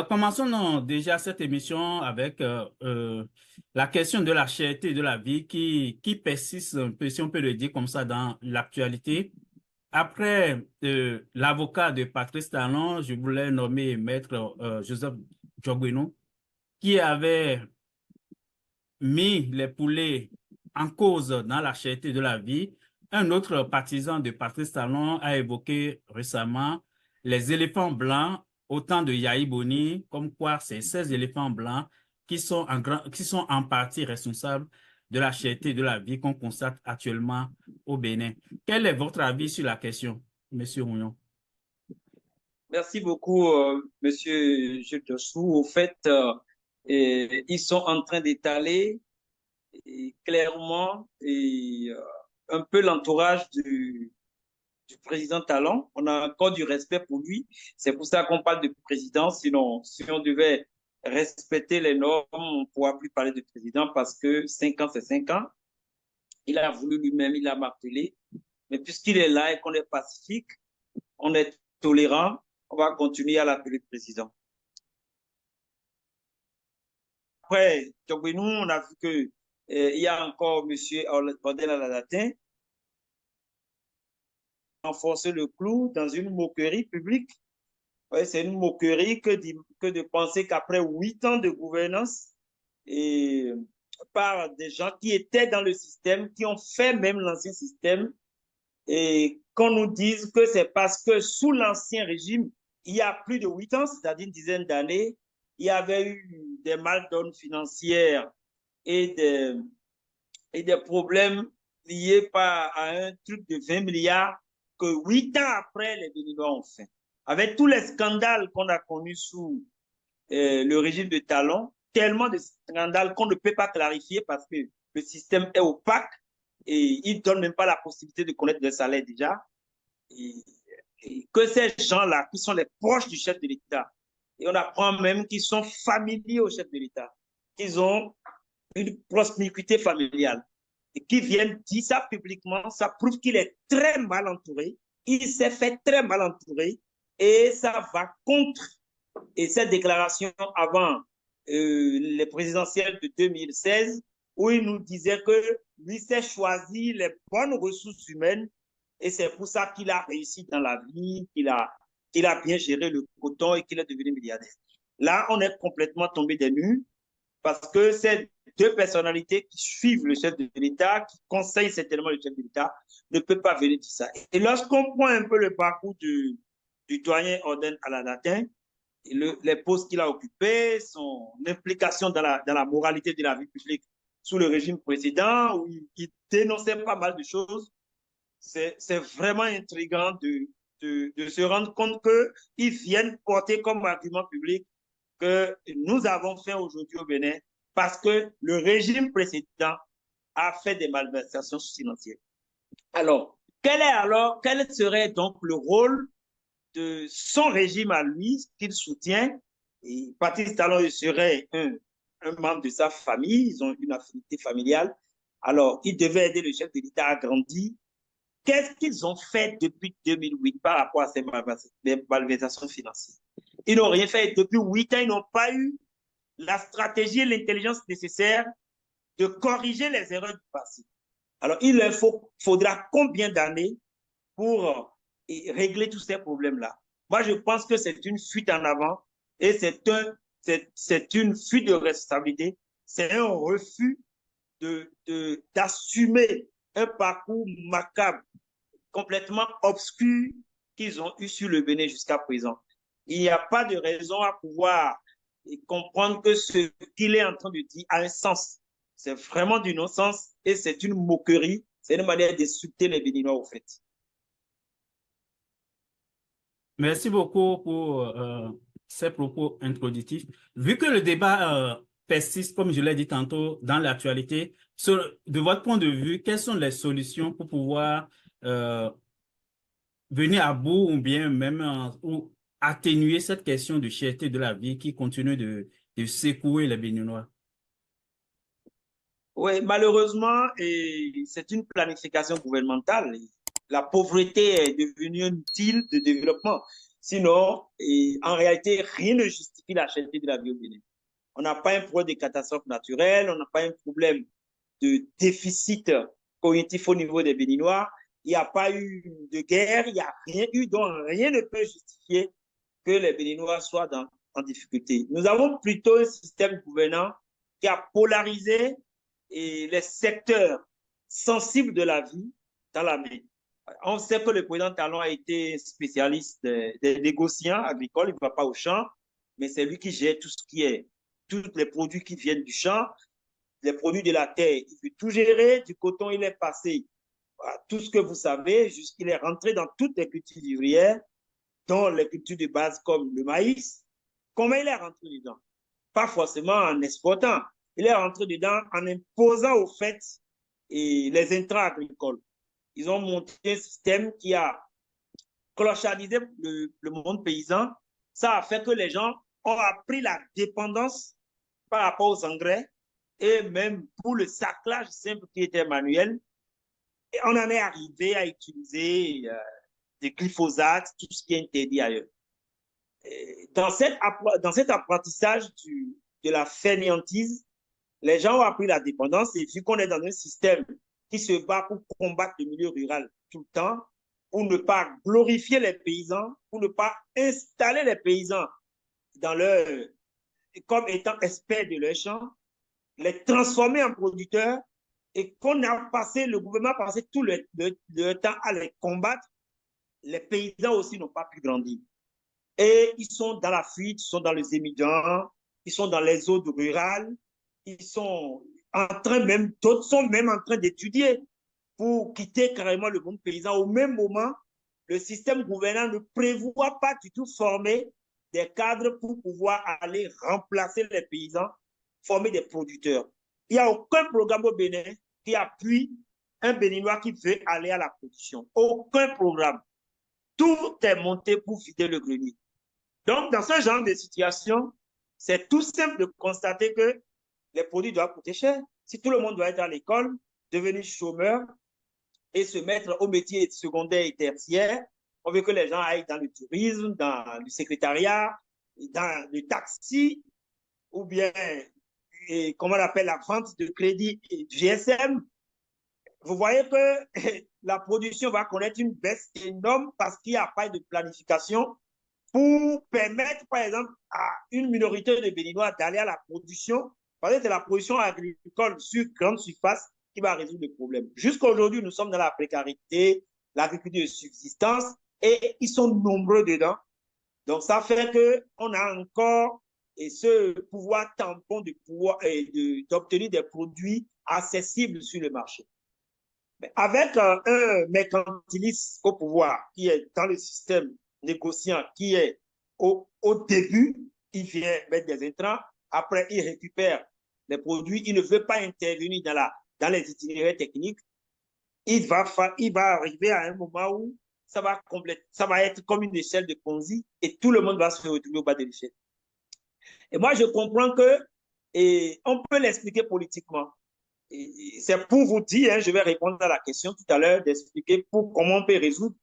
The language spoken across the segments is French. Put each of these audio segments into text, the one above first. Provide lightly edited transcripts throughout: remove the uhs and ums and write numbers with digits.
Commençons déjà cette émission avec la question de la cherté de la vie qui persiste un peu, si on peut le dire comme ça, dans l'actualité. Après l'avocat de Patrice Talon, je voulais nommer Maître Joseph Diogueno, qui avait mis les poulets en cause dans la cherté de la vie. Un autre partisan de Patrice Talon a évoqué récemment les éléphants blancs au temps de Yahi Boni, comme quoi c'est ces éléphants blancs qui sont en partie responsables de la cherté de la vie qu'on constate actuellement au Bénin. Quel est votre avis sur la question, Monsieur Rouillon? Merci beaucoup, Monsieur Jules Dossou. Au fait, ils sont en train d'étaler clairement un peu l'entourage du président Talon. On a encore du respect pour lui. C'est pour ça qu'on parle de président. Sinon, si on devait respecter les normes, on ne pourra plus parler de président parce que 5 ans, c'est 5 ans. Il a voulu lui-même, il a martelé. Mais puisqu'il est là et qu'on est pacifique, on est tolérant, on va continuer à l'appeler président. Après, nous, on a vu que il y a encore M. Odel Aladatin enfoncer le clou dans une moquerie publique. Ouais, c'est une moquerie que de penser qu'après 8 ans de gouvernance et par des gens qui étaient dans le système, qui ont fait même l'ancien système, et qu'on nous dise que c'est parce que sous l'ancien régime, il y a plus de 8 ans, c'est-à-dire une dizaine d'années, il y avait eu des mal-donnes financières et des problèmes liés à un truc de 20 milliards que 8 ans après, les Béninois ont fait. Avec tous les scandales qu'on a connus sous le régime de Talon, tellement de scandales qu'on ne peut pas clarifier parce que le système est opaque et il ne donne même pas la possibilité de connaître le salaire déjà. Et, et que ces gens-là, qui sont les proches du chef de l'État, et on apprend même qu'ils sont familiers au chef de l'État, qu'ils ont une proximité familiale, et qui viennent dire ça publiquement, ça prouve qu'il est très mal entouré, il s'est fait très mal entourer, et ça va contre et cette déclaration avant les présidentielles de 2016, où il nous disait que lui s'est choisi les bonnes ressources humaines et c'est pour ça qu'il a réussi dans la vie, qu'il a bien géré le coton et qu'il est devenu milliardaire. Là, on est complètement tombé des nues parce que ces deux personnalités qui suivent le chef de l'État, qui conseillent certainement le chef de l'État, ne peuvent pas venir dire ça. Et lorsqu'on prend un peu le parcours du doyen Orden Aladatin, les postes qu'il a occupés, son implication dans la moralité de la vie publique sous le régime précédent, où il dénonçait pas mal de choses, c'est vraiment intriguant de se rendre compte qu'ils viennent porter comme argument public que nous avons fait aujourd'hui au Bénin parce que le régime précédent a fait des malversations financières. Quel serait donc le rôle de son régime à lui, qu'il soutient? Et Patrice Talon serait un membre de sa famille, ils ont une affinité familiale. Alors, il devait aider le chef de l'État à grandir. Qu'est-ce qu'ils ont fait depuis 2008 par rapport à ces malversations financières? Ils n'ont rien fait. Depuis 8 ans, ils n'ont pas eu la stratégie et l'intelligence nécessaires de corriger les erreurs du passé. Alors, il leur faudra combien d'années pour régler tous ces problèmes-là? Moi, je pense que c'est une fuite en avant et c'est une fuite de responsabilité. C'est un refus d'assumer un parcours macabre, complètement obscur qu'ils ont eu sur le Bénin jusqu'à présent. Il n'y a pas de raison à pouvoir comprendre que ce qu'il est en train de dire a un sens. C'est vraiment du non-sens et c'est une moquerie. C'est une manière d'insulter les Béninois, au fait. Merci beaucoup pour ces propos introductifs. Vu que le débat persiste, comme je l'ai dit tantôt, dans l'actualité, de votre point de vue, quelles sont les solutions pour pouvoir euh, venir à bout ou bien même ou atténuer cette question de cherté de la vie qui continue de secouer les Béninois? Oui, malheureusement, c'est une planification gouvernementale. La pauvreté est devenue un outil de développement. Sinon, en réalité, rien ne justifie la cherté de la vie au Bénin. On n'a pas un problème de catastrophe naturelle, on n'a pas un problème de déficit cognitif au niveau des Béninois. Il n'y a pas eu de guerre, il n'y a rien eu, donc rien ne peut justifier que les Béninois soient en difficulté. Nous avons plutôt un système gouvernant qui a polarisé les secteurs sensibles de la vie dans la main. On sait que le président Talon a été spécialiste des négociants agricoles, il ne va pas au champ, mais c'est lui qui gère tout ce qui est, tous les produits qui viennent du champ, les produits de la terre. Il veut tout gérer. Du coton, il est passé à tout ce que vous savez, jusqu'il est rentré dans toutes les cultures vivrières, dont les cultures de base comme le maïs. Comment il est rentré dedans? Pas forcément en exportant. Il est rentré dedans en imposant au fait les intrants agricoles. Ils ont monté un système qui a clochardisé le monde paysan. Ça a fait que les gens ont appris la dépendance par rapport aux engrais et même pour le saclage simple qui était manuel. Et on en est arrivé à utiliser des glyphosates, tout ce qui est interdit ailleurs. Dans cet apprentissage de la fainéantise, les gens ont appris la dépendance et vu qu'on est dans un système qui se bat pour combattre le milieu rural tout le temps, pour ne pas glorifier les paysans, pour ne pas installer les paysans dans leur, comme étant experts de leur champ, les transformer en producteurs et qu'on a passé, le gouvernement a passé tout le temps à les combattre, les paysans aussi n'ont pas pu grandir. Et ils sont dans la fuite, ils sont dans les émigrants, ils sont dans les zones rurales, ils sont en train même, d'autres sont même en train d'étudier pour quitter carrément le monde paysan. Au même moment, le système gouvernant ne prévoit pas du tout former des cadres pour pouvoir aller remplacer les paysans, former des producteurs. Il n'y a aucun programme au Bénin qui appuie un Béninois qui veut aller à la production. Aucun programme. Tout est monté pour vider le grenier. Donc, dans ce genre de situation, c'est tout simple de constater que les produits doivent coûter cher. Si tout le monde doit être à l'école, devenir chômeur et se mettre au métier secondaire et tertiaire, on veut que les gens aillent dans le tourisme, dans le secrétariat, dans le taxi, ou bien, comment on appelle, la vente de crédit et du GSM. Vous voyez que la production va connaître une baisse énorme parce qu'il n'y a pas de planification pour permettre, par exemple, à une minorité de Béninois d'aller à la production, parce que c'est la production agricole sur grande surface qui va résoudre le problème. Jusqu'à aujourd'hui, nous sommes dans la précarité, l'agriculture de subsistance, et ils sont nombreux dedans. Donc, ça fait qu'on a encore ce pouvoir tampon d'obtenir des produits accessibles sur le marché. Mais avec un mercantiliste au pouvoir qui est dans le système négociant, qui est au début, il vient mettre des intrants, après il récupère les produits, il ne veut pas intervenir dans les itinéraires techniques, il va arriver à un moment où ça va être comme une échelle de Ponzi et tout le monde va se retrouver au bas de l'échelle. Et moi, je comprends on peut l'expliquer politiquement. C'est pour vous dire, hein, je vais répondre à la question tout à l'heure, d'expliquer comment on peut résoudre.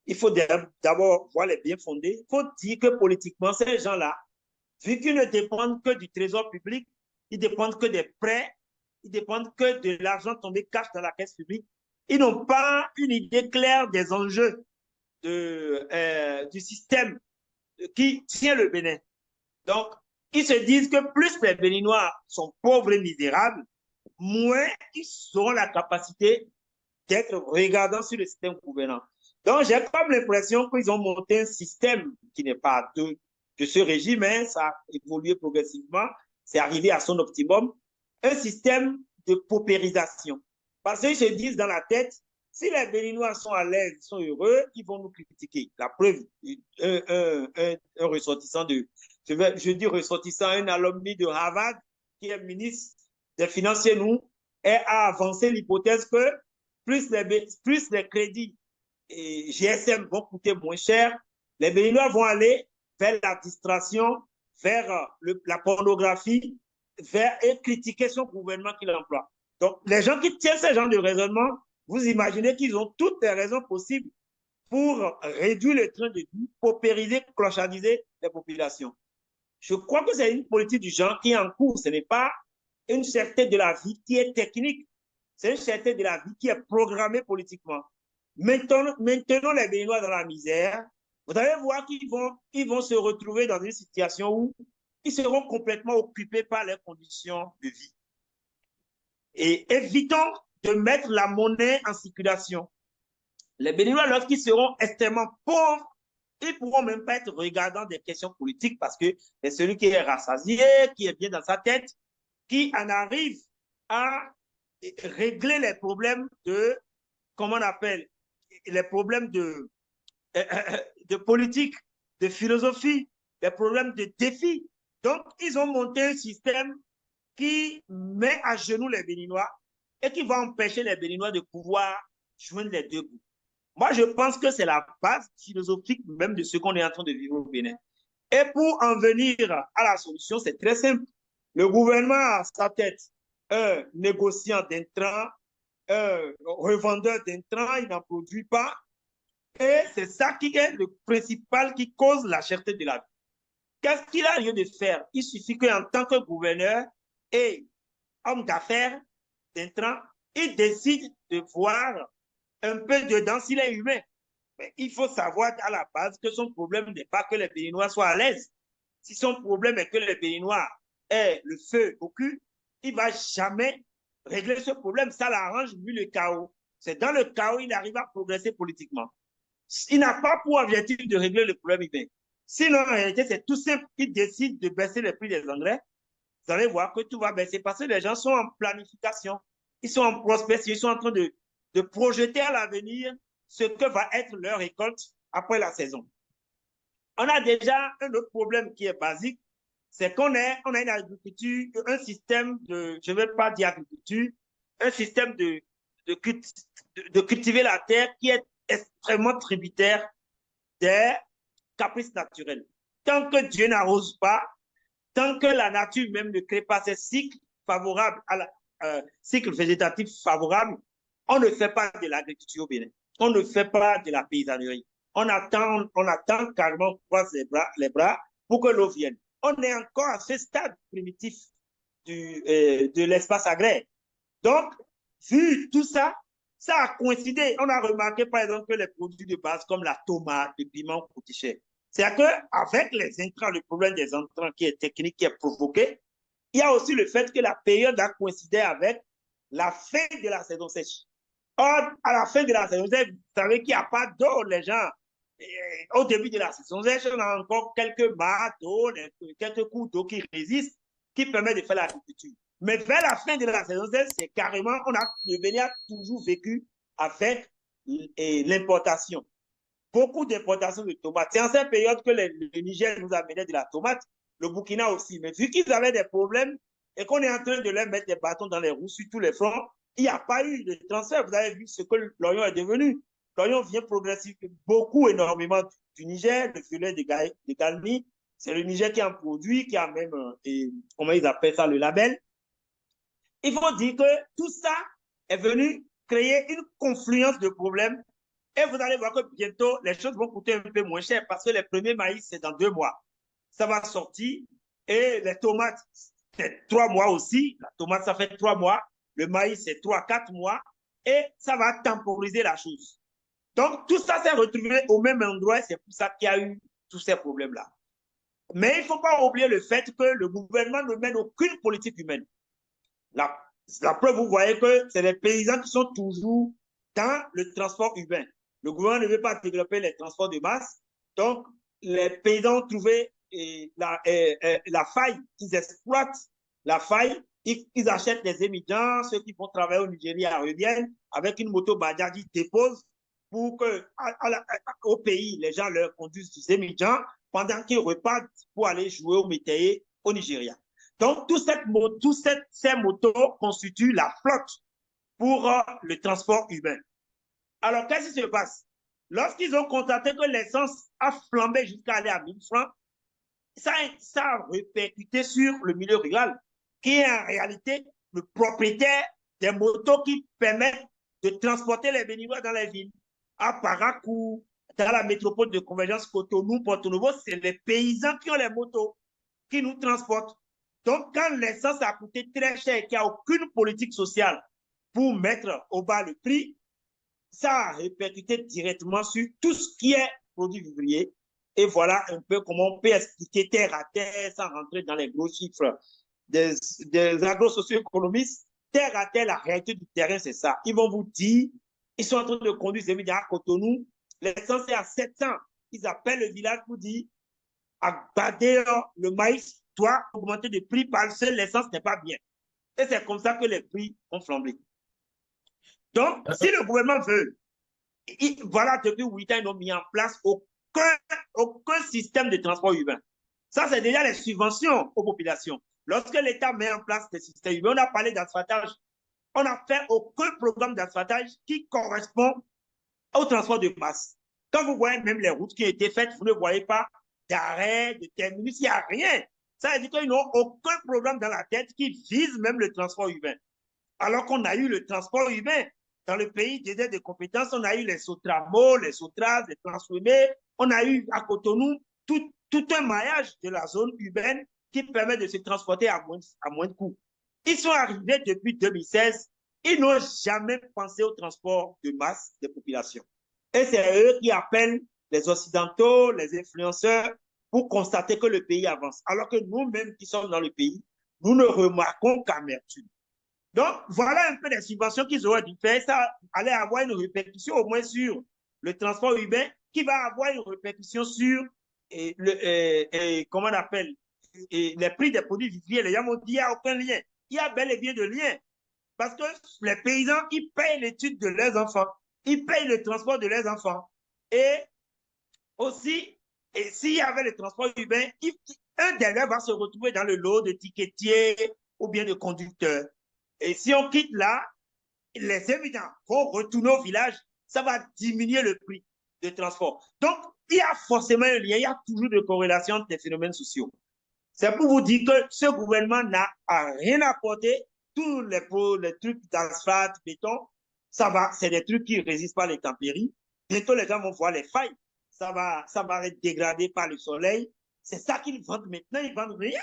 Il faut d'abord voir les bien fondés. Il faut dire que politiquement, ces gens-là, vu qu'ils ne dépendent que du trésor public, ils dépendent que des prêts, ils dépendent que de l'argent tombé cash dans la caisse publique, ils n'ont pas une idée claire des enjeux du système qui tient le Bénin. Donc, ils se disent que plus les Béninois sont pauvres et misérables, moins ils auront la capacité d'être regardants sur le système gouvernant. Donc, j'ai comme l'impression qu'ils ont monté un système qui n'est pas de ce régime, hein, ça a évolué progressivement, c'est arrivé à son optimum, un système de paupérisation. Parce qu'ils se disent dans la tête, si les Béninois sont à l'aise, sont heureux, ils vont nous critiquer. La preuve, un ressortissant je dis ressortissant, un alumni de Harvard, qui est ministre des Finances chez nous, a avancé l'hypothèse que plus les crédits et GSM vont coûter moins cher, les Béninois vont aller vers la distraction, vers la pornographie, et critiquer son gouvernement qui l'emploie. Donc, les gens qui tiennent ce genre de raisonnement, vous imaginez qu'ils ont toutes les raisons possibles pour réduire le train de vie, paupériser, clochardiser les populations. Je crois que c'est une politique du genre qui est en cours. Ce n'est pas une cherté de la vie qui est technique. C'est une cherté de la vie qui est programmée politiquement. Maintenant les Béninois dans la misère. Vous allez voir qu'ils vont se retrouver dans une situation où ils seront complètement occupés par leurs conditions de vie. Et évitons de mettre la monnaie en circulation. Les Béninois, lorsqu'ils seront extrêmement pauvres, ils ne pourront même pas être regardants des questions politiques parce que c'est celui qui est rassasié, qui est bien dans sa tête, qui en arrive à régler les problèmes de, comment on appelle, les problèmes de politique, de philosophie, les problèmes de défi. Donc, ils ont monté un système qui met à genoux les Béninois et qui va empêcher les Béninois de pouvoir joindre les deux bouts. Moi, je pense que c'est la base philosophique même de ce qu'on est en train de vivre au Bénin. Et pour en venir à la solution, c'est très simple. Le gouvernement a à sa tête un négociant d'intrants, un revendeur d'intrants, il n'en produit pas. Et c'est ça qui est le principal qui cause la cherté de la vie. Qu'est-ce qu'il a lieu de faire? Il suffit qu'en tant que gouverneur et homme d'affaires d'intrants, il décide de voir un peu dedans s'il est humain. Mais il faut savoir à la base que son problème n'est pas que les Béninois soient à l'aise. Si son problème est que les Béninois aient le feu au cul, il ne va jamais régler ce problème. Ça l'arrange vu le chaos. C'est dans le chaos qu'il arrive à progresser politiquement. Il n'a pas pour objectif de régler le problème humain. Sinon, en réalité, c'est tout simple. Il décide de baisser le prix des engrais. Vous allez voir que tout va baisser parce que les gens sont en planification. Ils sont en prospection. Ils sont en train de projeter à l'avenir ce que va être leur récolte après la saison. On a déjà un autre problème qui est basique, c'est qu'on a une agriculture, un système de, je ne vais pas dire agriculture, un système de cultiver la terre qui est extrêmement tributaire des caprices naturels. Tant que Dieu n'arrose pas, tant que la nature même ne crée pas ces cycles favorables à la cycle végétatif favorable, on ne fait pas de l'agriculture au Bénin. On ne fait pas de la paysannerie. On attend carrément, on croise les bras pour que l'eau vienne. On est encore à ce stade primitif de l'espace agraire. Donc, vu tout ça, ça a coïncidé. On a remarqué, par exemple, que les produits de base comme la tomate, le piment coûtent cher. C'est-à-dire qu'avec les intrants, le problème des intrants qui est technique, qui est provoqué, il y a aussi le fait que la période a coïncidé avec la fin de la saison sèche. Or, à la fin de la saison sèche, vous savez qu'il n'y a pas d'eau, les gens. Au début de la saison sèche, on a encore quelques mares d'eau, quelques coups d'eau qui résistent, qui permettent de faire l'agriculture. Mais vers la fin de la saison sèche, c'est carrément, le Bénin a toujours vécu avec l'importation. Beaucoup d'importations de tomates. C'est en cette période que le Niger nous amenait de la tomate, le Burkina aussi. Mais vu qu'ils avaient des problèmes et qu'on est en train de leur mettre des bâtons dans les roues sur tous les fronts, il n'y a pas eu de transfert. Vous avez vu ce que l'oignon est devenu. L'oignon vient progressivement, énormément du Niger, le filet de Galmi. C'est le Niger qui en produit, qui a même, comment ils appellent ça, le label. Il faut dire que tout ça est venu créer une confluence de problèmes. Et vous allez voir que bientôt, les choses vont coûter un peu moins cher parce que les premiers maïs, c'est dans 2 mois. Ça va sortir. Et les tomates, c'est 3 mois aussi. La tomate, ça fait 3 mois. Le maïs, c'est 3-4 mois. Et ça va temporiser la chose. Donc, tout ça s'est retrouvé au même endroit. C'est pour ça qu'il y a eu tous ces problèmes-là. Mais il ne faut pas oublier le fait que le gouvernement ne mène aucune politique humaine. La preuve, vous voyez que c'est les paysans qui sont toujours dans le transport urbain. Le gouvernement ne veut pas développer les transports de masse. Donc, les paysans ont trouvé la faille. Ils exploitent la faille. Ils achètent des émigrants. Ceux qui vont travailler au Nigeria reviennent avec une moto Bajaj, ils déposent pour que au pays, les gens leur conduisent des émigrants pendant qu'ils repartent pour aller jouer au métayer au Nigeria. Donc, ces motos constituent la flotte pour le transport urbain. Alors, qu'est-ce qui se passe? Lorsqu'ils ont constaté que l'essence a flambé jusqu'à aller à 1000 francs, ça a répercuté sur le milieu rural, qui est en réalité le propriétaire des motos qui permettent de transporter les Béninois dans les villes, à Parakou, dans la métropole de convergence Cotonou-Porto Novo, c'est les paysans qui ont les motos, qui nous transportent. Donc, quand l'essence a coûté très cher et qu'il n'y a aucune politique sociale pour mettre au bas le prix, ça a répercuté directement sur tout ce qui est produit vivrier. Et voilà un peu comment on peut expliquer terre à terre sans rentrer dans les gros chiffres des agro-socio-économistes. Terre à terre, la réalité du terrain, c'est ça. Ils vont vous dire, ils sont en train de conduire ces médias à Cotonou, l'essence est à 700. Ils appellent le village pour dire, à Bader, le maïs doit augmenter de prix parce que l'essence n'est pas bien. Et c'est comme ça que les prix ont flambé. Donc, si le gouvernement veut, voilà, depuis 8 ans, ils n'ont mis en place aucun système de transport urbain. Ça, c'est déjà les subventions aux populations. Lorsque l'État met en place des systèmes urbains, on a parlé d'asphaltage. On n'a fait aucun programme d'asphaltage qui correspond au transport de masse. Quand vous voyez même les routes qui ont été faites, vous ne voyez pas d'arrêt, de terminus, il n'y a rien. Ça veut dire qu'ils n'ont aucun programme dans la tête qui vise même le transport urbain. Alors qu'on a eu le transport urbain dans le pays des aides de compétences, on a eu les Sotramo, les Sotras, les Transformés, on a eu à Cotonou tout un maillage de la zone urbaine qui permet de se transporter à moins de coûts. Ils sont arrivés depuis 2016, ils n'ont jamais pensé au transport de masse des populations. Et c'est eux qui appellent les Occidentaux, les influenceurs, pour constater que le pays avance. Alors que nous-mêmes qui sommes dans le pays, nous ne remarquons qu'amertume. Donc, voilà un peu les subventions qu'ils auraient dû faire. Ça allait avoir une répercussion au moins sur le transport urbain qui va avoir une répercussion sur comment on appelle, les prix des produits vivriers. Les gens m'ont dit qu'il n'y a aucun lien. Il y a bel et bien de lien. Parce que les paysans, ils payent l'étude de leurs enfants. Ils payent le transport de leurs enfants. Et aussi, et s'il y avait le transport urbain, un d'eux va se retrouver dans le lot de ticketiers ou bien de conducteurs. Et si on quitte là, les évidents vont retourner au village, ça va diminuer le prix de transport. Donc, il y a forcément un lien, il y a toujours de corrélation entre les phénomènes sociaux. C'est pour vous dire que ce gouvernement n'a rien apporté. Tous les trucs d'asphalte, béton, c'est des trucs qui ne résistent pas à l'intempérie. Bientôt, les gens vont voir les failles. Ça va être dégradé par le soleil. C'est ça qu'ils vendent maintenant. Ils vendent rien.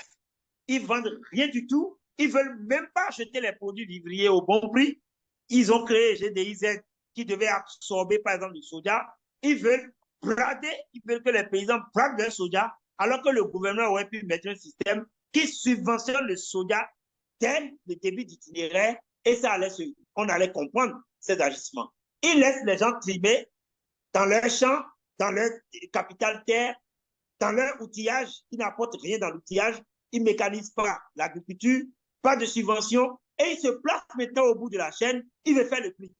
Ils vendent rien du tout. Ils ne veulent même pas acheter les produits vivriers au bon prix. Ils ont créé GDIZ qui devait absorber, par exemple, du soja. Ils veulent brader, ils veulent que les paysans bradent leur soja, alors que le gouvernement aurait pu mettre un système qui subventionne le soja dès le début d'itinéraire et ça on allait comprendre ces agissements. Ils laissent les gens trimer dans leurs champs, dans leur capital terre, dans leur outillage. Ils n'apportent rien dans l'outillage. Ils ne mécanisent pas l'agriculture, pas de subvention, et ils se placent maintenant au bout de la chaîne. Il veut faire le prix.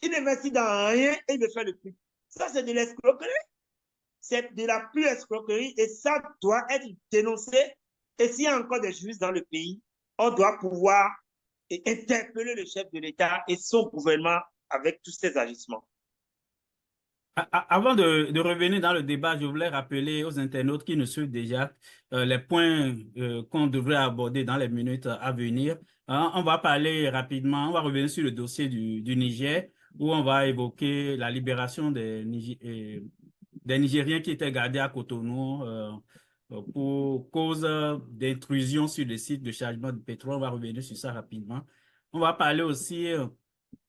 Il n'investit dans rien et il veut faire le prix. Ça, c'est de l'escroquerie. C'est de la pure escroquerie et ça doit être dénoncé. Et s'il y a encore des juristes dans le pays, on doit pouvoir interpeller le chef de l'État et son gouvernement avec tous ces agissements. Avant de revenir dans le débat, je voulais rappeler aux internautes qui nous suivent déjà les points qu'on devrait aborder dans les minutes à venir. On va parler rapidement, on va revenir sur le dossier du Niger, où on va évoquer la libération des Nigériens qui étaient gardés à Cotonou pour cause d'intrusion sur le site de chargement de pétrole. On va revenir sur ça rapidement. On va parler aussi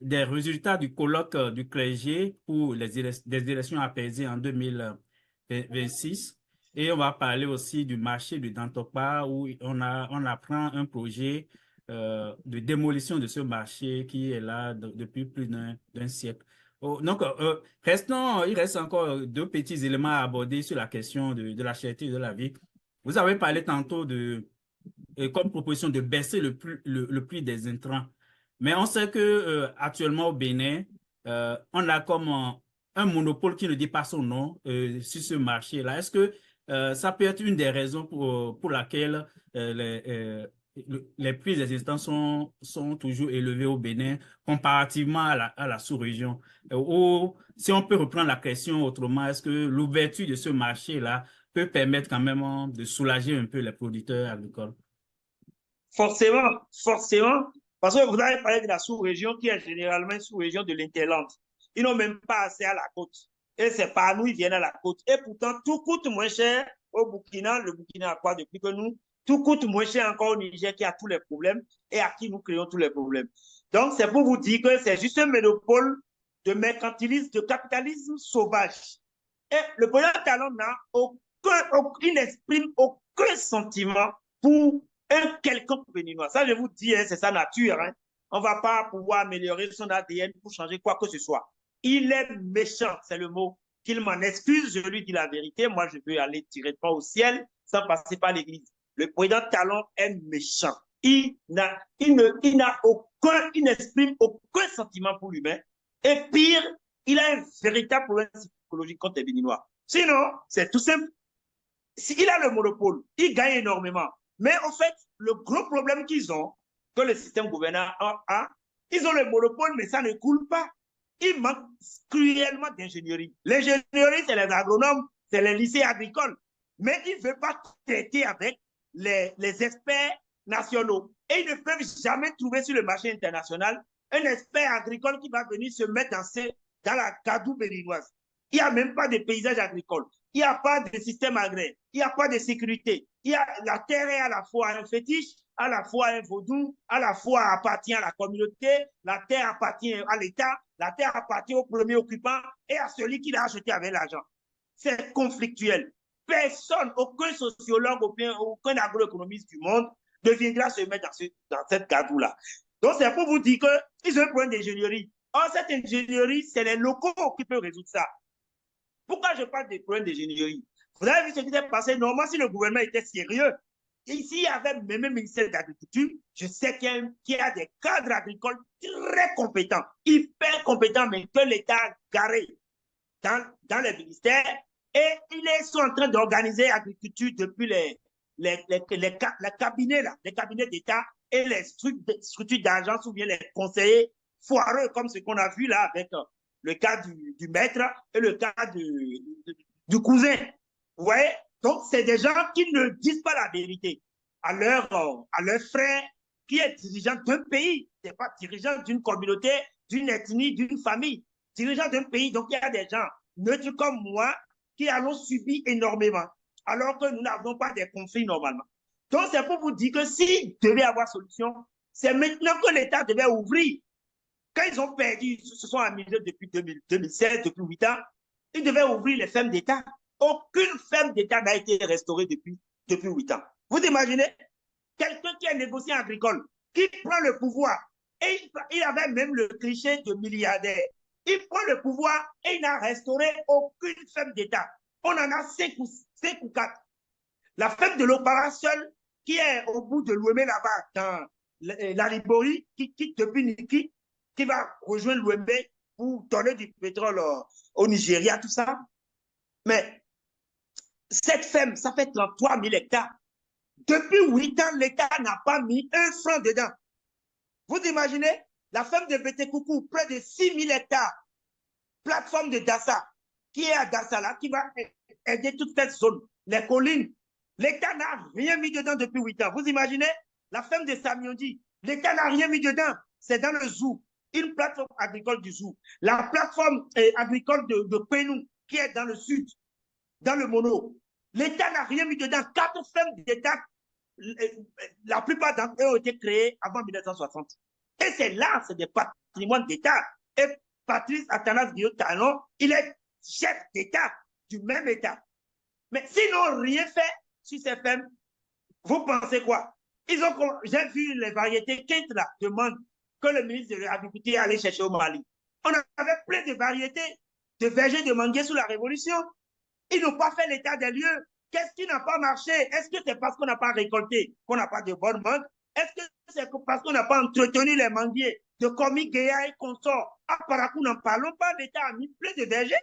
des résultats du colloque du clergé pour des élections apaisées en 2026. Et on va parler aussi du marché de Dantokpa où on apprend un projet de démolition de ce marché qui est là depuis plus d'un siècle. Donc, il reste encore deux petits éléments à aborder sur la question de la cherté de la vie. Vous avez parlé tantôt comme proposition de baisser le prix des intrants. Mais on sait que actuellement au Bénin, on a comme un monopole qui ne dit pas son nom sur ce marché-là. Est-ce que ça peut être une des raisons pour laquelle les prix des instants sont toujours élevés au Bénin comparativement à la sous-région? Ou si on peut reprendre la question autrement, est-ce que l'ouverture de ce marché-là peut permettre quand même de soulager un peu les producteurs agricoles? Forcément, forcément, parce que vous avez parlé de la sous-région qui est généralement une sous-région de l'Interland. Ils n'ont même pas accès à la côte. Et c'est par nous, ils viennent à la côte. Et pourtant, tout coûte moins cher au Burkina. Le Burkina a quoi de plus que nous? Tout coûte moins cher encore au Niger qui a tous les problèmes et à qui nous créons tous les problèmes. Donc, c'est pour vous dire que c'est juste un monopole de mercantilisme, de capitalisme sauvage. Et le président Talon n'a il n'exprime aucun sentiment pour un quelconque béninois. Ça, je vous dis, hein, c'est sa nature. Hein. On ne va pas pouvoir améliorer son ADN pour changer quoi que ce soit. Il est méchant, c'est le mot. Qu'il m'en excuse, je lui dis la vérité. Moi, je veux aller directement au ciel sans passer par l'église. Le président Talon est méchant. Il n'exprime aucun sentiment pour lui-même. Et pire, il a un véritable problème psychologique contre les Béninois. Sinon, c'est tout simple. Il a le monopole, il gagne énormément. Mais en fait, le gros problème qu'ils ont, que le système gouvernant a, ils ont le monopole, mais ça ne coule pas. Il manque cruellement d'ingénierie. L'ingénierie, c'est les agronomes, c'est les lycées agricoles. Mais ils ne veulent pas traiter avec les experts nationaux. Et ils ne peuvent jamais trouver sur le marché international un expert agricole qui va venir se mettre dans la Kadou béninoise. Il n'y a même pas de paysage agricole. Il n'y a pas de système agraire. Il n'y a pas de sécurité. La terre est à la fois un fétiche, à la fois un vaudou, à la fois appartient à la communauté, la terre appartient à l'État, la terre appartient au premier occupant et à celui qui l'a acheté avec l'argent. C'est conflictuel. Personne, aucun sociologue, aucun agroéconomiste du monde ne viendra se mettre dans cette cadre-là. Donc, c'est pour vous dire qu'ils ont un point d'ingénierie. Or, cette ingénierie, c'est les locaux qui peuvent résoudre ça. Pourquoi je parle des problèmes d'ingénierie? Vous avez vu ce qui s'est passé? Normalement, si le gouvernement était sérieux, ici, il y avait même un ministère de l'Agriculture, je sais qu'il y a des cadres agricoles très compétents, hyper compétents, mais que l'État a garé dans les ministères. Et ils sont en train d'organiser l'agriculture depuis les cabinets d'État et les structures d'agence ou bien les conseillers foireux, comme ce qu'on a vu là avec le cas du maître et le cas du cousin. Vous voyez? Donc, c'est des gens qui ne disent pas la vérité à leur frère qui est dirigeant d'un pays. Ce n'est pas dirigeant d'une communauté, d'une ethnie, d'une famille. Dirigeant d'un pays. Donc, il y a des gens neutres comme moi qui allons subir énormément alors que nous n'avons pas de conflits normalement. Donc, c'est pour vous dire que s'il devait y avoir solution, c'est maintenant que l'État devait ouvrir. Quand ils ont perdu, ils se sont amusés depuis 2016, depuis 8 ans, ils devaient ouvrir les fermes d'État. Aucune ferme d'État n'a été restaurée depuis 8 ans. Vous imaginez? Quelqu'un qui est négociant agricole, qui prend le pouvoir, et il avait même le cliché de milliardaire. Il prend le pouvoir et il n'a restauré aucune ferme d'État. On en a 5 ou 4. La ferme de l'Opara seule, qui est au bout de l'Ouémé là-bas, dans la Libori, qui quitte depuis Niki, qui va rejoindre l'Ouémé pour donner du pétrole au Nigeria, tout ça. Mais cette ferme, ça fait 33 000 hectares. Depuis 8 ans, l'État n'a pas mis un franc dedans. Vous imaginez? La ferme de Bétékoukou, près de 6 000 hectares. Plateforme de Dassa, qui est à Dassa là, qui va aider toute cette zone, les collines. L'État n'a rien mis dedans depuis 8 ans. Vous imaginez? La ferme de Samiondi, l'État n'a rien mis dedans. C'est dans le zoo, une plateforme agricole du zoo. La plateforme agricole de Penou, qui est dans le sud, dans le Mono. L'État n'a rien mis dedans. 4 fermes d'État, la plupart d'entre eux ont été créées avant 1960. Et c'est là, c'est des patrimoines d'État. Et Patrice Athanas Guillaume Talon, il est chef d'État du même État. Mais s'ils n'ont rien fait sur ces fermes, vous pensez quoi? J'ai vu les variétés Kent là, demandent que le ministre de l'Agriculture allait chercher au Mali. On avait plein de variétés de vergers de manguiers sous la Révolution. Ils n'ont pas fait l'état des lieux. Qu'est-ce qui n'a pas marché? Est-ce que c'est parce qu'on n'a pas récolté, qu'on n'a pas de bonnes mangues? Est-ce que c'est parce qu'on n'a pas entretenu les manguiers de Komi, Guéa et consorts? À Parakou, n'en parlons pas, l'État a mis plein de vergers.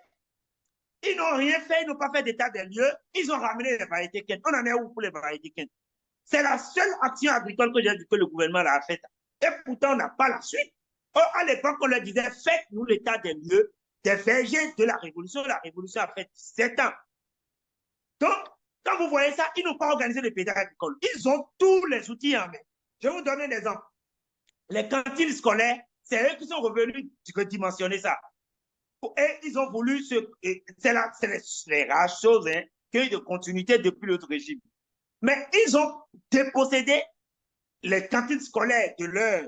Ils n'ont rien fait, ils n'ont pas fait d'état des lieux. Ils ont ramené les variétés Kent. On en est où pour les variétés Kent? C'est la seule action agricole que j'ai dit que le gouvernement a faite. Et pourtant, on n'a pas la suite. Or, à l'époque, on leur disait, faites-nous l'état des lieux des vergers de la Révolution. La Révolution a fait 7 ans. Donc, quand vous voyez ça, ils n'ont pas organisé le paysage agricole. Ils ont tous les outils en main. Je vais vous donner un exemple. Les cantines scolaires, c'est eux qui sont revenus dimensionner ça. Et ils ont voulu c'est les rares choses hein, qu'il y a eu de continuité depuis l'autre régime. Mais ils ont dépossédé les cantines scolaires de leur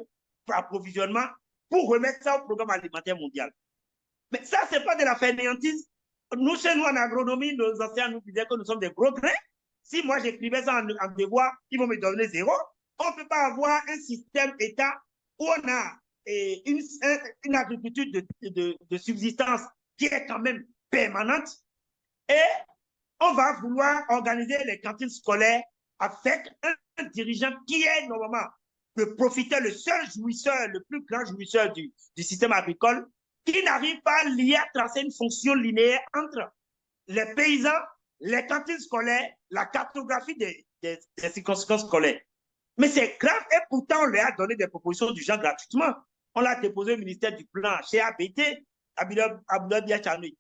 approvisionnement pour remettre ça au programme alimentaire mondial. Mais ça, ce n'est pas de la fainéantise. Nous, chez nous, en agronomie, nos anciens nous disaient que nous sommes des gros grains. Si moi, j'écrivais ça en devoir, ils vont me donner 0. On ne peut pas avoir un système État où on a une agriculture de subsistance qui est quand même permanente et on va vouloir organiser les cantines scolaires avec un dirigeant qui est normalement le profiteur, le seul jouisseur, le plus grand jouisseur du système agricole, qui n'arrive pas à lier, à tracer une fonction linéaire entre les paysans, les cantines scolaires, la cartographie des circonscriptions scolaires. Mais c'est grave et pourtant on leur a donné des propositions du genre gratuitement. On l'a déposé au ministère du Plan chez ABT, Abdoulaye Biachanoui.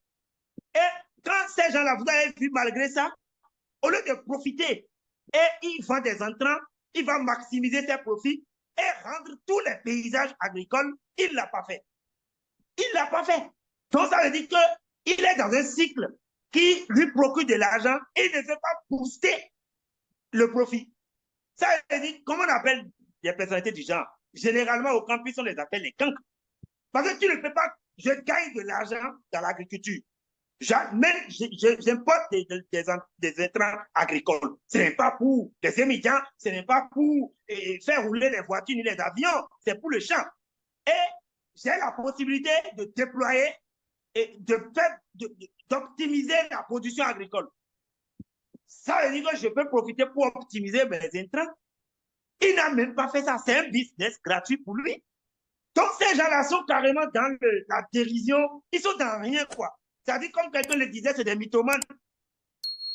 Et quand ces gens-là, vous avez vu, malgré ça, au lieu de profiter, et il vend des entrants, il va maximiser ses profits et rendre tous les paysages agricoles, il ne l'a pas fait. Il ne l'a pas fait. Donc ça veut dire qu'il est dans un cycle qui lui procure de l'argent et il ne veut pas booster le profit. Ça veut dire, comment on appelle les personnalités du genre? Généralement, au campus, on les appelle les cancres. Parce que tu ne peux pas, je gagne de l'argent dans l'agriculture. J'importe des intrants agricoles. Ce n'est pas pour les émigrants, ce n'est pas pour faire rouler les voitures ni les avions, c'est pour le champ. Et j'ai la possibilité de déployer et d'optimiser la production agricole. Ça veut dire que je peux profiter pour optimiser mes intrants. Il n'a même pas fait ça. C'est un business gratuit pour lui. Donc, ces gens-là sont carrément dans la dérision. Ils sont dans rien, quoi. C'est-à-dire, comme quelqu'un le disait, c'est des mythomanes.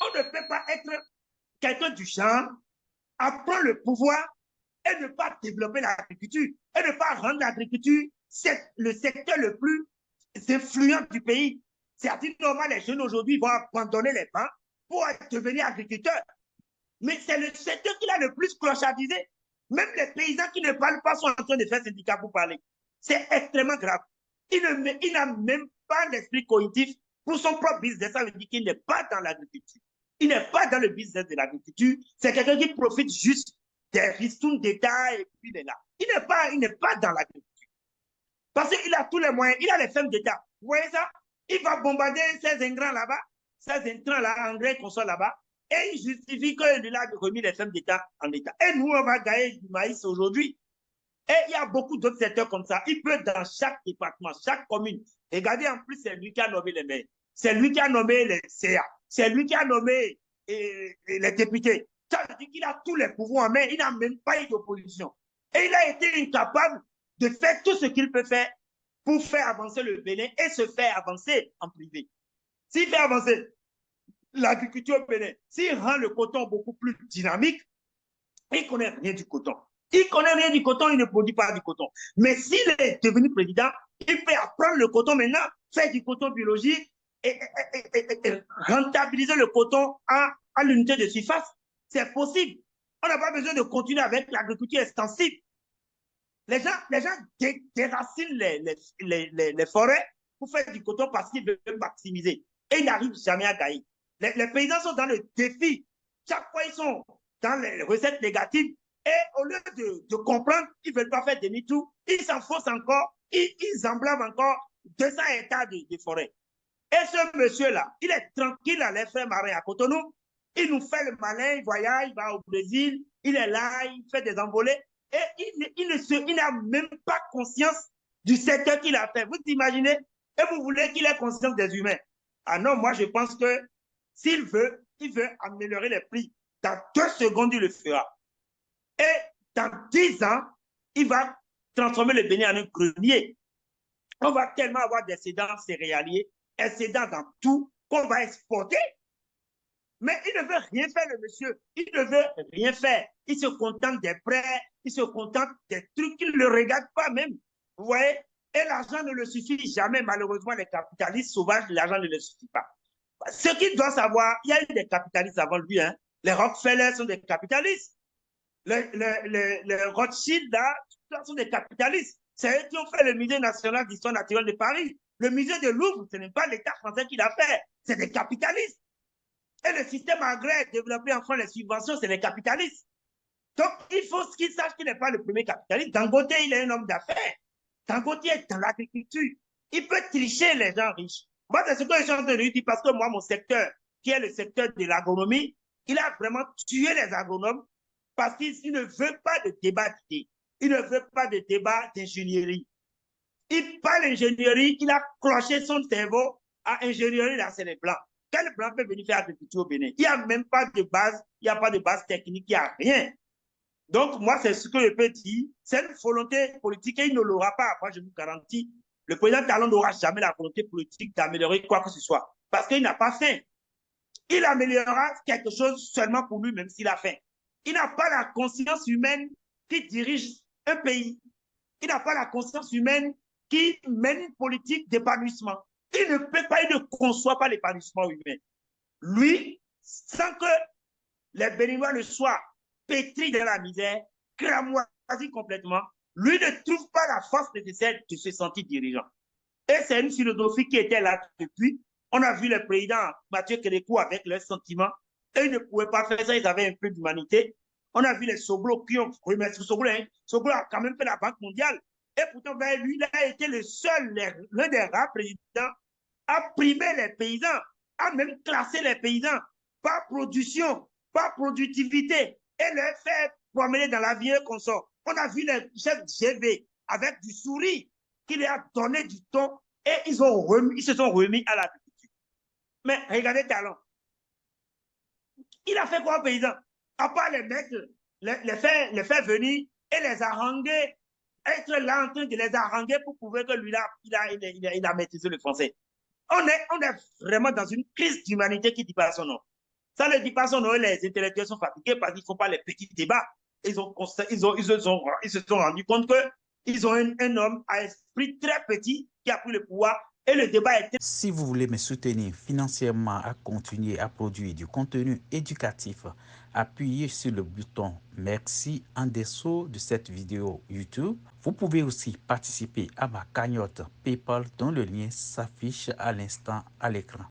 On ne peut pas être quelqu'un du champ, apprendre le pouvoir et ne pas développer l'agriculture. Et ne pas rendre l'agriculture le secteur le plus influent du pays. C'est-à-dire, normalement, les jeunes aujourd'hui vont abandonner les bancs pour devenir agriculteurs. Mais c'est le secteur qui l'a le plus clochardisé. Même les paysans qui ne parlent pas sont en train de faire syndicat pour parler. C'est extrêmement grave. Il n'a même pas l'esprit cognitif pour son propre business. Ça veut dire qu'il n'est pas dans l'agriculture. Il n'est pas dans le business de l'agriculture. C'est quelqu'un qui profite juste des ristournes d'État et puis de là. Il n'est pas dans l'agriculture. Parce qu'il a tous les moyens. Il a les fermes d'État. Vous voyez ça? Il va bombarder ces intrants là-bas, ces intrants-là, engrais qu'on soit là-bas. Et il justifie qu'il a remis les fermes d'État en État. Et nous, on va gagner du maïs aujourd'hui. Et il y a beaucoup d'autres secteurs comme ça. Il peut dans chaque département, chaque commune. Regardez, en plus, c'est lui qui a nommé les maires. C'est lui qui a nommé les CA. C'est lui qui a nommé les députés. Ça veut dire qu'il a tous les pouvoirs en main. Il n'a même pas eu d'opposition. Et il a été incapable de faire tout ce qu'il peut faire pour faire avancer le Bénin et se faire avancer en privé. S'il fait avancer l'agriculture au Bénin, s'il rend le coton beaucoup plus dynamique, il ne connaît rien du coton. Il ne connaît rien du coton, il ne produit pas du coton. Mais s'il est devenu président, il peut apprendre le coton maintenant, faire du coton biologique et rentabiliser le coton à l'unité de surface. C'est possible. On n'a pas besoin de continuer avec l'agriculture extensive. Les gens déracinent les forêts pour faire du coton parce qu'ils veulent maximiser. Et ils n'arrivent jamais à gagner. Les paysans sont dans le défi. Chaque fois, ils sont dans les recettes négatives. Et au lieu de comprendre, ils ne veulent pas faire demi-tour. Ils s'enfoncent encore. Ils emblâment encore 200 hectares de forêt. Et ce monsieur-là, il est tranquille à les frères marins à Cotonou. Il nous fait le malin, il voyage, il va au Brésil. Il est là, il fait des envolées. Et il n'a même pas conscience du secteur qu'il a fait. Vous imaginez? Et vous voulez qu'il ait conscience des humains? Ah non, moi je pense que s'il veut, il veut améliorer les prix. Dans 2 secondes, il le fera. Et dans 10 ans, il va transformer le Bénin en un grenier. On va tellement avoir d'excédents céréaliers, excédents dans tout, qu'on va exporter. Mais il ne veut rien faire, le monsieur. Il ne veut rien faire. Il se contente des prêts, il se contente des trucs qu'il ne le regarde pas même. Vous voyez? Et l'argent ne le suffit jamais. Malheureusement, les capitalistes sauvages, l'argent ne le suffit pas. Ce qu'il doit savoir, il y a eu des capitalistes avant lui. Hein. Les Rockefeller sont des capitalistes. Les Rothschild, là, sont des capitalistes. C'est eux qui ont fait le Musée national d'histoire naturelle de Paris. Le musée de Louvre, ce n'est pas l'État français qui l'a fait, c'est des capitalistes. Et le système agraire développé en France, les subventions, c'est les capitalistes. Donc, il faut qu'ils sachent qu'il n'est pas le premier capitaliste. Dangote, il est un homme d'affaires. Dangote est dans l'agriculture. Il peut tricher les gens riches. Moi, c'est ce que je suis en train de lui dire parce que moi, mon secteur, qui est le secteur de l'agronomie, il a vraiment tué les agronomes parce qu'il ne veut pas de débat d'idées. Il ne veut pas de débat d'ingénierie. Il parle d'ingénierie, il a cloché son cerveau à ingénierie, là, c'est les Blancs. Quel Blanc peut venir faire agriculture au Bénin? Il n'y a même pas de base, il n'y a pas de base technique, il n'y a rien. Donc, moi, c'est ce que je peux dire. C'est une volonté politique et il ne l'aura pas. Moi, je vous garantis, le président Talon n'aura jamais la volonté politique d'améliorer quoi que ce soit. Parce qu'il n'a pas faim. Il améliorera quelque chose seulement pour lui, même s'il a faim. Il n'a pas la conscience humaine qui dirige un pays. Il n'a pas la conscience humaine qui mène une politique d'épanouissement. Il ne peut pas, il ne conçoit pas l'épanouissement humain. Lui, sans que les Béninois ne soient pétris dans la misère, cramoisis complètement, lui ne trouve pas la force nécessaire de se sentir dirigeant. Et c'est une philosophie qui était là depuis. On a vu le président Mathieu Kérékou avec leurs sentiments. Et ils ne pouvaient pas faire ça, ils avaient un peu d'humanité. On a vu les Soglo qui ont... Oui, mais Soglo a quand même fait la Banque mondiale. Et pourtant, ben, lui, il a été le seul, l'un des rares présidents à primer les paysans, à même classer les paysans par production, par productivité, et les faire promener dans la vieille consort. On a vu les chefs GV avec du souris qui leur a donné du ton et ils se sont remis à l'agriculture. Mais regardez Talon. Il a fait quoi aux paysans? À part les mettre, les faire venir et les haranguer, être là en train de les haranguer pour prouver que lui, il a maîtrisé le français. On est vraiment dans une crise d'humanité qui ne dit pas son nom. Ça ne dit pas son nom, les intellectuels sont fatigués parce qu'ils ne font pas les petits débats. Ils se sont rendus compte qu'ils ont un homme à esprit très petit qui a pris le pouvoir et le débat était... Si vous voulez me soutenir financièrement à continuer à produire du contenu éducatif, appuyez sur le bouton merci en dessous de cette vidéo YouTube. Vous pouvez aussi participer à ma cagnotte PayPal dont le lien s'affiche à l'instant à l'écran.